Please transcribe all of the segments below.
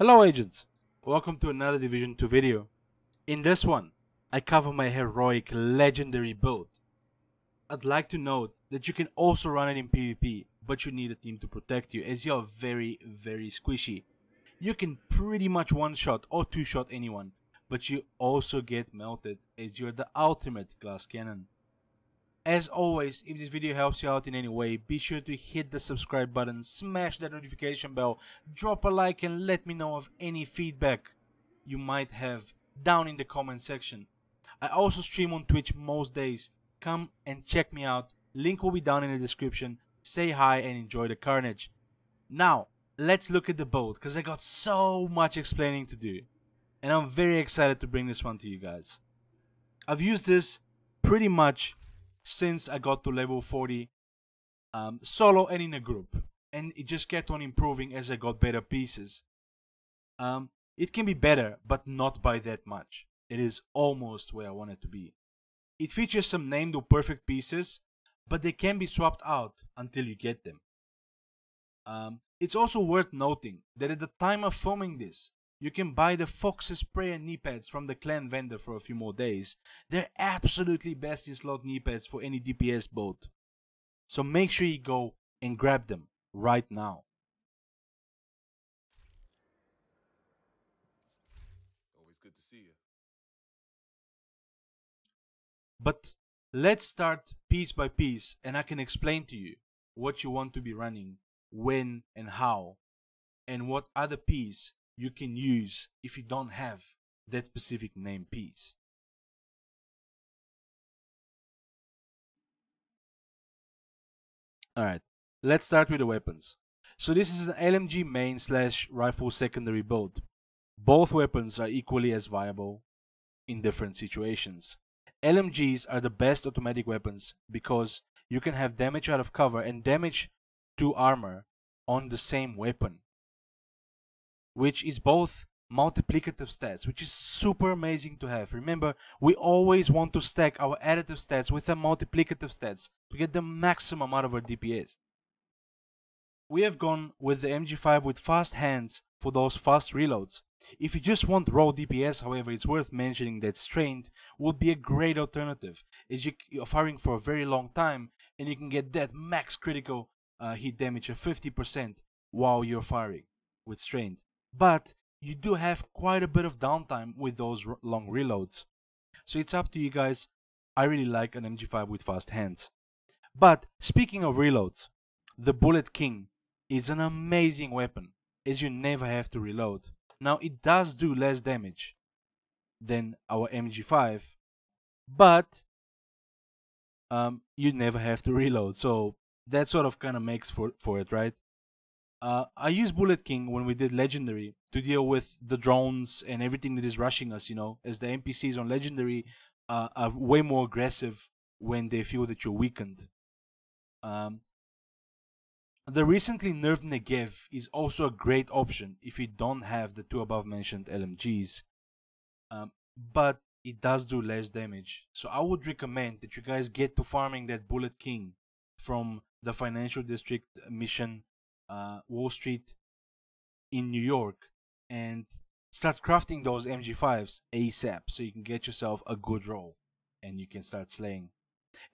Hello agents, welcome to another Division 2 video. In this one, I cover my heroic legendary build. I'd like to note that you can also run it in PvP, but you need a team to protect you as you're very squishy. You can pretty much one-shot or two-shot anyone, but you also get melted as you're the ultimate glass cannon. As always, if this video helps you out in any way, be sure to hit the subscribe button, smash that notification bell, drop a like and let me know of any feedback you might have down in the comment section. I also stream on Twitch most days. Come and check me out. Link will be down in the description. Say hi and enjoy the carnage. Now, let's look at the build because I got so much explaining to do. And I'm very excited to bring this one to you guys. I've used this pretty much since I got to level 40 solo and in a group, and it just kept on improving as I got better pieces. It can be better, but not by that much. It is almost where I want it to be. It features some named or perfect pieces, but they can be swapped out until you get them. It's also worth noting that at the time of filming this, you can buy the Fox's Spray and knee pads from the clan vendor for a few more days. They're absolutely best in slot knee pads for any DPS build. So make sure you go and grab them right now. Always good to see you. But let's start piece by piece and I can explain to you what you want to be running, when and how, and what other piece you can use if you don't have that specific name piece. Alright, let's start with the weapons. So this is an LMG main / rifle secondary build. Both weapons are equally as viable in different situations. LMGs are the best automatic weapons because you can have damage out of cover and damage to armor on the same weapon, which is both multiplicative stats, which is super amazing to have. Remember, we always want to stack our additive stats with the multiplicative stats to get the maximum out of our DPS. We have gone with the MG5 with fast hands for those fast reloads. If you just want raw DPS, however, it's worth mentioning that Strained will be a great alternative, as you're firing for a very long time and you can get that max critical hit damage of 50% while you're firing with Strained. But you do have quite a bit of downtime with those long reloads. So it's up to you guys. I really like an MG5 with fast hands. But speaking of reloads, the Bullet King is an amazing weapon as you never have to reload. Now it does do less damage than our MG5, but you never have to reload. So that sort of kind of makes for it, right? I used Bullet King when we did Legendary to deal with the drones and everything that is rushing us, you know, as the NPCs on Legendary are way more aggressive when they feel that you're weakened. The recently nerfed Negev is also a great option if you don't have the two above mentioned LMGs, but it does do less damage. So I would recommend that you guys get to farming that Bullet King from the Financial District mission, Wall Street in New York, and start crafting those MG5s ASAP so you can get yourself a good roll and you can start slaying.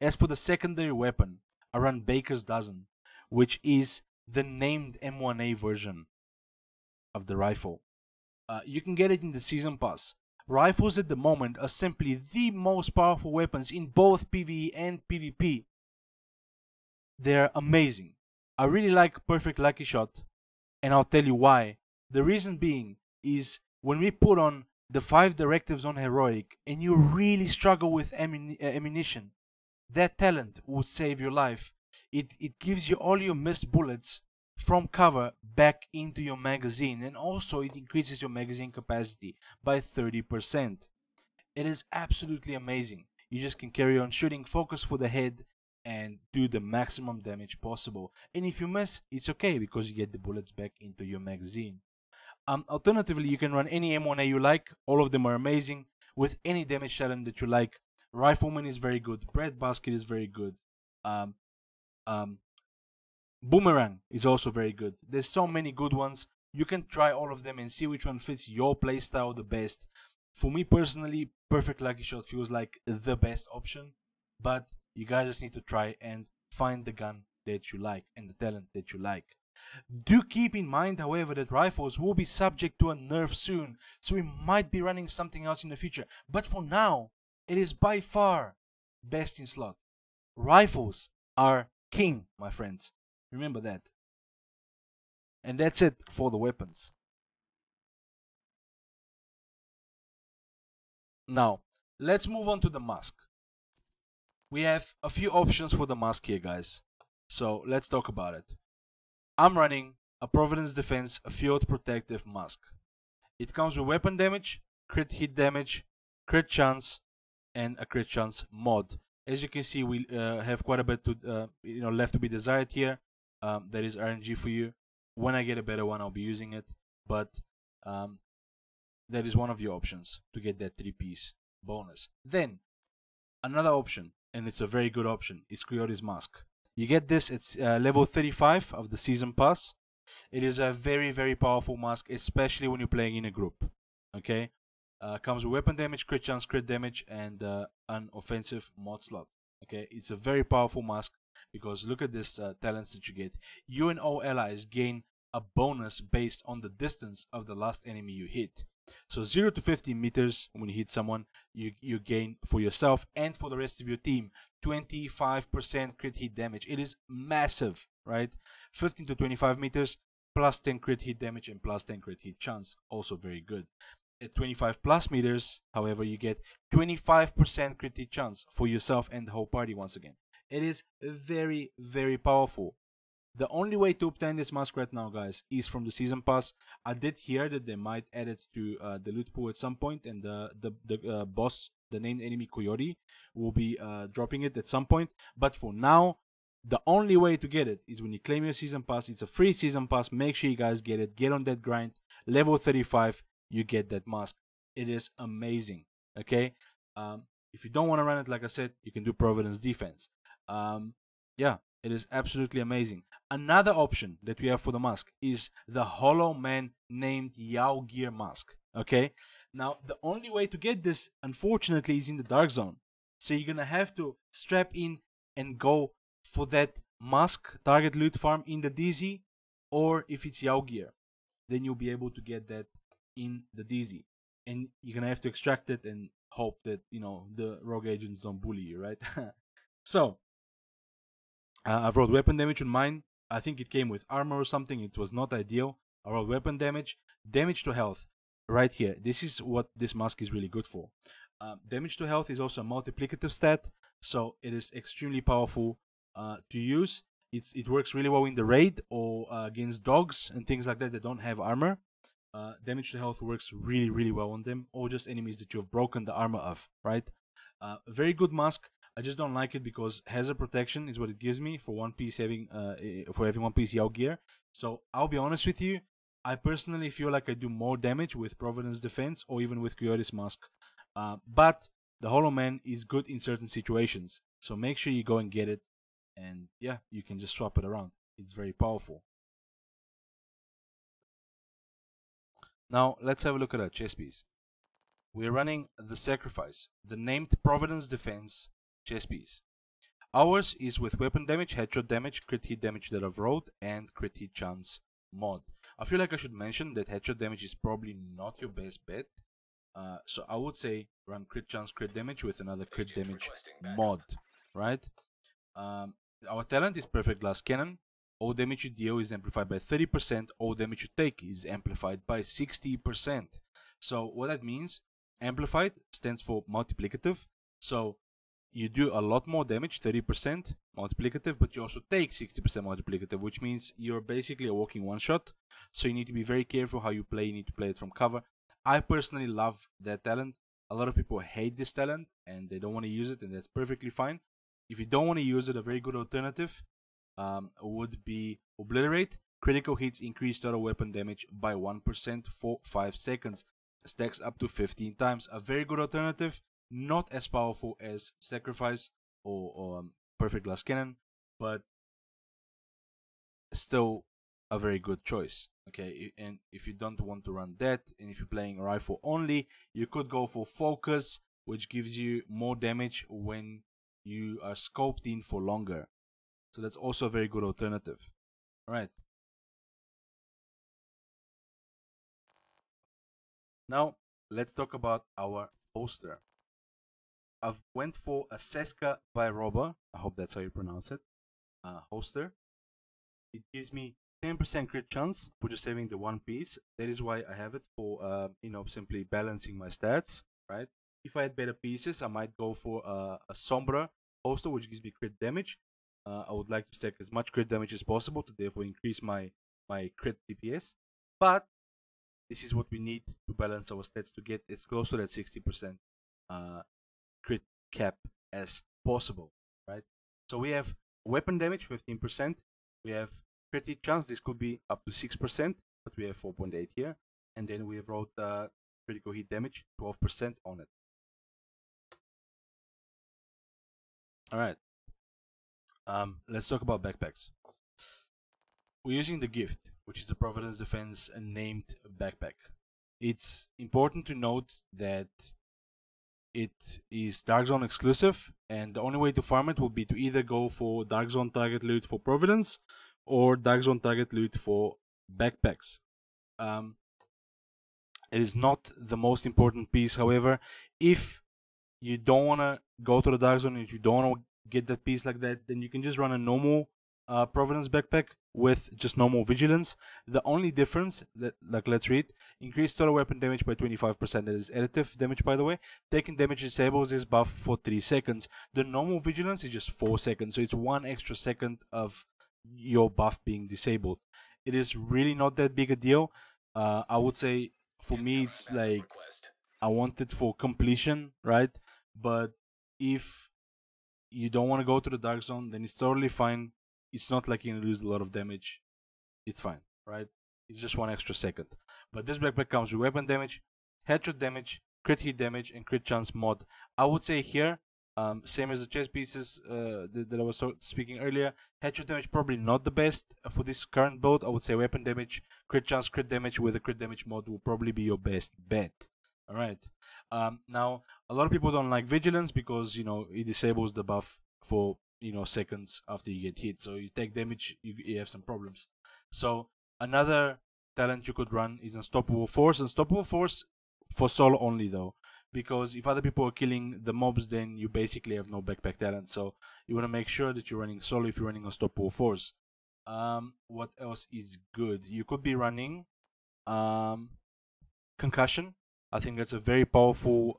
As for the secondary weapon, I run Baker's Dozen, which is the named M1A version of the rifle. You can get it in the Season Pass. Rifles at the moment are simply the most powerful weapons in both PvE and PvP. They're amazing. I really like Perfect Lucky Shot, and I'll tell you why. The reason being is when we put on the 5 directives on Heroic and you really struggle with ammunition, that talent will save your life. It gives you all your missed bullets from cover back into your magazine, and also it increases your magazine capacity by 30%. It is absolutely amazing. You just can carry on shooting, focus for the head, and do the maximum damage possible. And if you miss, it's okay because you get the bullets back into your magazine. Alternatively, you can run any M1A you like. All of them are amazing with any damage talent that you like. Rifleman is very good. Breadbasket is very good. Boomerang is also very good. There's so many good ones. You can try all of them and see which one fits your playstyle the best. For me personally, Perfect Lucky Shot feels like the best option, but you guys just need to try and find the gun that you like and the talent that you like. Do keep in mind, however, that rifles will be subject to a nerf soon, so we might be running something else in the future. But for now, it is by far best in slot. Rifles are king, my friends. Remember that. And that's it for the weapons. Now, let's move on to the mask. We have a few options for the mask here, guys. So let's talk about it. I'm running a Providence Defense Field Protective Mask. It comes with weapon damage, crit hit damage, crit chance, and a crit chance mod. As you can see, we have quite a bit to left to be desired here. That is RNG for you. When I get a better one, I'll be using it. But that is one of your options to get that 3-piece bonus. Then another option, and it's a very good option, is Coyote's Mask. You get this at level 35 of the season pass. It is a very, very powerful mask, especially when you're playing in a group. Okay, comes with weapon damage, crit chance, crit damage, and an offensive mod slot. Okay, it's a very powerful mask because look at this talents that you get. You and all allies gain a bonus based on the distance of the last enemy you hit. So 0 to 50 meters, when you hit someone, you gain for yourself and for the rest of your team 25% crit hit damage. It is massive, right? 15 to 25 meters, plus 10 crit hit damage and plus 10 crit hit chance. Also very good. At 25 plus meters, however, you get 25% crit hit chance for yourself and the whole party once again. It is very, very powerful. The only way to obtain this mask right now, guys, is from the season pass. I did hear that they might add it to the loot pool at some point, and the boss, the named enemy Coyote, will be dropping it at some point. But for now, the only way to get it is when you claim your season pass. It's a free season pass. Make sure you guys get it. Get on that grind. Level 35, you get that mask. It is amazing. Okay. If you don't want to run it, like I said, you can do Providence Defense. Yeah. It is absolutely amazing. Another option that we have for the mask is the Hollow Man named Yao Gear mask. Okay, now the only way to get this, unfortunately, is in the Dark Zone. So you're gonna have to strap in and go for that mask target loot farm in the DZ, or if it's Yao Gear, then you'll be able to get that in the DZ, and you're gonna have to extract it and hope that the rogue agents don't bully you, right? So. I wrote weapon damage on mine. I think it came with armor or something. It was not ideal. I wrote weapon damage, damage to health. Right here. This is what this mask is really good for. Damage to health is also a multiplicative stat, so it is extremely powerful to use. It works really well in the raid or against dogs and things like that that don't have armor. Damage to health works really, really well on them, or just enemies that you have broken the armor of. Right. Very good mask. I just don't like it because hazard protection is what it gives me for one piece having having one piece Yao gear. So I'll be honest with you, I personally feel like I do more damage with Providence Defense or even with Coyote's Mask. But the Hollow Man is good in certain situations. So make sure you go and get it, and yeah, you can just swap it around. It's very powerful. Now let's have a look at our chess piece. We're running the Sacrifice, the named Providence Defense chess piece. Ours is with weapon damage, headshot damage, crit hit damage that I've wrote, and crit hit chance mod. I feel like I should mention that headshot damage is probably not your best bet. So I would say run crit chance, crit damage with another crit damage mod, right? Our talent is Perfect Glass Cannon. All damage you deal is amplified by 30%. All damage you take is amplified by 60%. So what that means, amplified stands for multiplicative. So you do a lot more damage, 30% multiplicative, but you also take 60% multiplicative, which means you're basically a walking one-shot. So you need to be very careful how you play. You need to play it from cover. I personally love that talent. A lot of people hate this talent and they don't want to use it, and that's perfectly fine. If you don't want to use it, a very good alternative would be Obliterate. Critical hits increase total weapon damage by 1% for 5 seconds. Stacks up to 15 times. A very good alternative. Not as powerful as Sacrifice or Perfect Glass Cannon, but still a very good choice. Okay, and if you don't want to run that, and if you're playing rifle only, you could go for focus, which gives you more damage when you are scoped in for longer. So that's also a very good alternative. All right. Now let's talk about our holster. I've went for a Seska Viroba. I hope that's how you pronounce it. Holster. It gives me 10% crit chance for just saving the one piece. That is why I have it for simply balancing my stats, right? If I had better pieces, I might go for a Sombra holster, which gives me crit damage. I would like to stack as much crit damage as possible to therefore increase my crit DPS. But this is what we need to balance our stats to get as close to that 60% crit cap as possible, right? So we have weapon damage 15%. We have crit hit chance. This could be up to 6%, but we have 4.8 here. And then we have wrote critical hit damage 12% on it. All right. Let's talk about backpacks. We're using the Gift, which is the Providence Defense named backpack. It's important to note that it is Dark Zone exclusive, and the only way to farm it will be to either go for Dark Zone target loot for Providence or Dark Zone target loot for backpacks. It is not the most important piece, however. If you don't want to go to the Dark Zone, if you don't want to get that piece like that, then you can just run a normal Providence backpack with just normal Vigilance. The only difference, let's read: increased total weapon damage by 25%. That is additive damage, by the way. Taking damage disables this buff for 3 seconds. The normal Vigilance is just 4 seconds, so it's 1 extra second of your buff being disabled. It is really not that big a deal. I would say for me, it's like I want it for completion, right? But if you don't want to go to the Dark Zone, then it's totally fine. It's not like you're gonna lose a lot of damage. It's fine, right? It's just 1 extra second. But this backpack comes with weapon damage, headshot damage, crit hit damage, and crit chance mod. I would say here, same as the chest pieces that I was speaking earlier, headshot damage probably not the best for this current build. I would say weapon damage, crit chance, crit damage with a crit damage mod will probably be your best bet. All right. Now, a lot of people don't like Vigilance because it disables the buff for seconds after you get hit. So you take damage, you have some problems. So another talent you could run is Unstoppable Force. Unstoppable Force for solo only though, because if other people are killing the mobs, then you basically have no backpack talent. So you want to make sure that you're running solo if you're running Unstoppable Force. What else is good? You could be running Concussion. I think that's a very powerful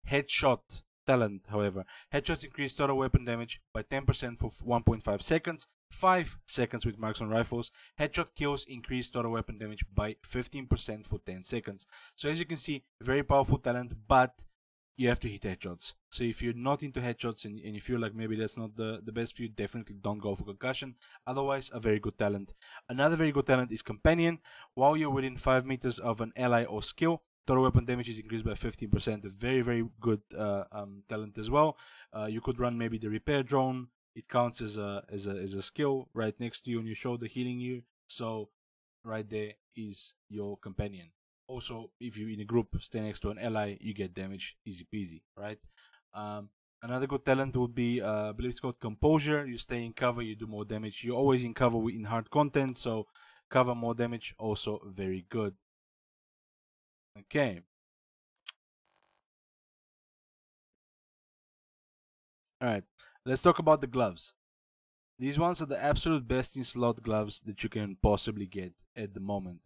headshot talent. However, headshots increase total weapon damage by 10% for 1.5 seconds, 5 seconds with marks on rifles. Headshot kills increase total weapon damage by 15% for 10 seconds. So as you can see, very powerful talent, but you have to hit headshots. So if you're not into headshots and you feel like maybe that's not the best for you, definitely don't go for Concussion. Otherwise, a very good talent. Another very good talent is Companion. While you're within 5 meters of an ally or skill, total weapon damage is increased by 15%. A very, very good talent as well. You could run maybe the Repair Drone. It counts as a skill right next to you on your shoulder, healing you. So right there is your Companion. Also, if you're in a group, stay next to an ally, you get damage, easy peasy, right? Another good talent would be, I believe it's called Composure. You stay in cover, you do more damage. You're always in cover in hard content, so cover more damage, also very good. Okay. Alright, let's talk about the gloves. These ones are the absolute best in slot gloves that you can possibly get at the moment.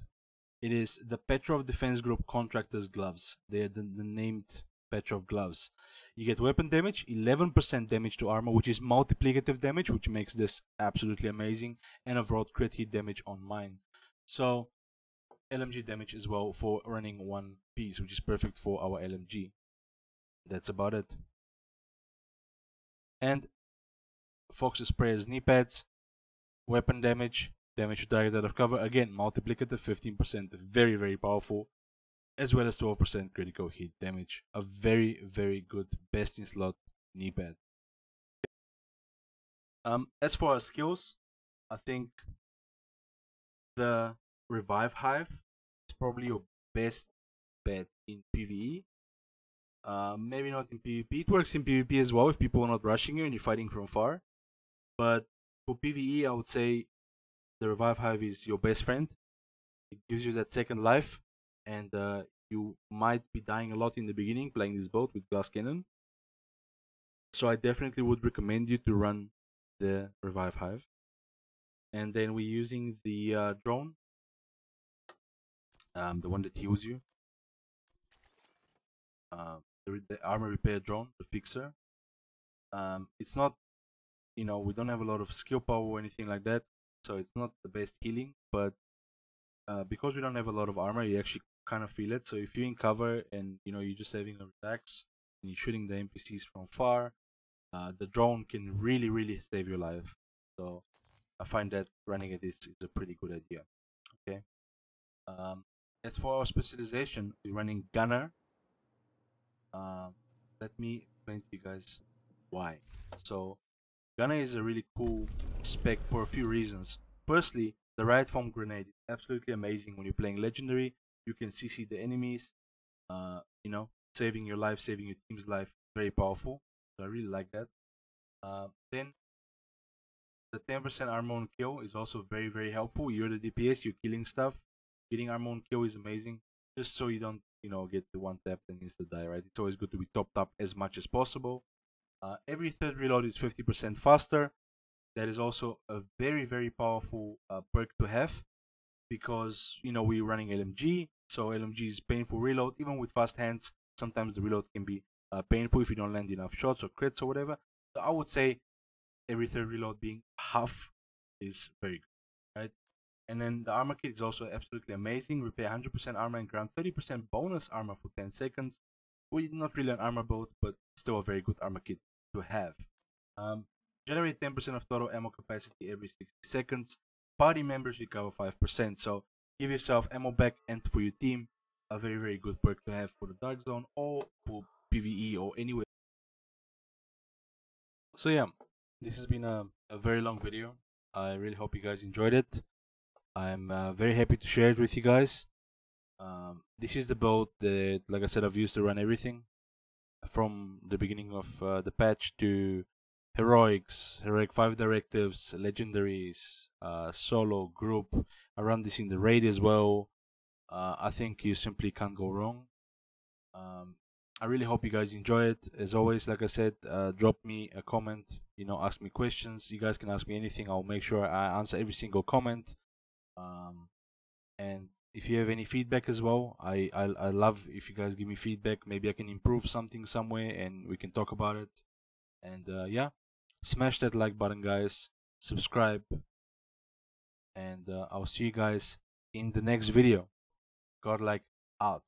It is the Petrov Defense Group Contractors Gloves. They're the named Petrov gloves. You get weapon damage, 11% damage to armor, which is multiplicative damage, which makes this absolutely amazing, and I've wrote crit hit damage on mine. So LMG damage as well for running one piece, which is perfect for our LMG. That's about it. And Fox's Prayer's knee pads, weapon damage, damage to target out of cover, again multiplicative 15%, very, very powerful, as well as 12% critical hit damage. A very, very good best in slot knee pad. As for our skills, I think the Revive Hive is probably your best bet in PvE. Maybe not in PvP. It works in PvP as well if people are not rushing you and you're fighting from far. But for PvE, I would say the Revive Hive is your best friend. It gives you that second life, and you might be dying a lot in the beginning playing this boat with Glass Cannon. So I definitely would recommend you to run the Revive Hive. And then we're using the drone, the one that heals you, the armor repair drone, the fixer. It's not, we don't have a lot of skill power or anything like that, so it's not the best healing, but because we don't have a lot of armor, you actually kind of feel it. So if you're in cover and you're just having a relax and you're shooting the NPCs from far, the drone can really save your life. So I find that running it is a pretty good idea. Okay. As for our specialization, we're running Gunner. Let me explain to you guys why. So Gunner is a really cool spec for a few reasons. Firstly, the riot foam grenade is absolutely amazing when you're playing legendary. You can CC the enemies, saving your life, saving your team's life. Very powerful. So I really like that. Then the 10% armor on kill is also very helpful. You're the DPS, you're killing stuff. Getting armor on kill is amazing. Just so you don't, get the one tap and insta die, right? It's always good to be topped up as much as possible. Every third reload is 50% faster. That is also a very powerful perk to have, because we're running LMG, so LMG is painful reload. Even with fast hands, sometimes the reload can be painful if you don't land enough shots or crits or whatever. So I would say every third reload being half is very good, right? And then the armor kit is also absolutely amazing. Repair 100% armor and grant 30% bonus armor for 10 seconds. Well, not really an armor boat, but still a very good armor kit to have. Generate 10% of total ammo capacity every 60 seconds. Party members recover 5%. So give yourself ammo back, and for your team, a very good perk to have for the Dark Zone or for PvE or anywhere. So yeah, this has been a very long video. I really hope you guys enjoyed it. I'm very happy to share it with you guys. This is the boat that, like I said, I've used to run everything from the beginning of the patch to heroics, heroic 5 directives, legendaries, solo, group. I run this in the raid as well. I think you simply can't go wrong. I really hope you guys enjoy it. As always, like I said, drop me a comment, ask me questions. You guys can ask me anything. I'll make sure I answer every single comment. And if you have any feedback as well, I love if you guys give me feedback. Maybe I can improve something somewhere and we can talk about it. And yeah, smash that like button, guys. Subscribe, and I'll see you guys in the next video. Godlike out.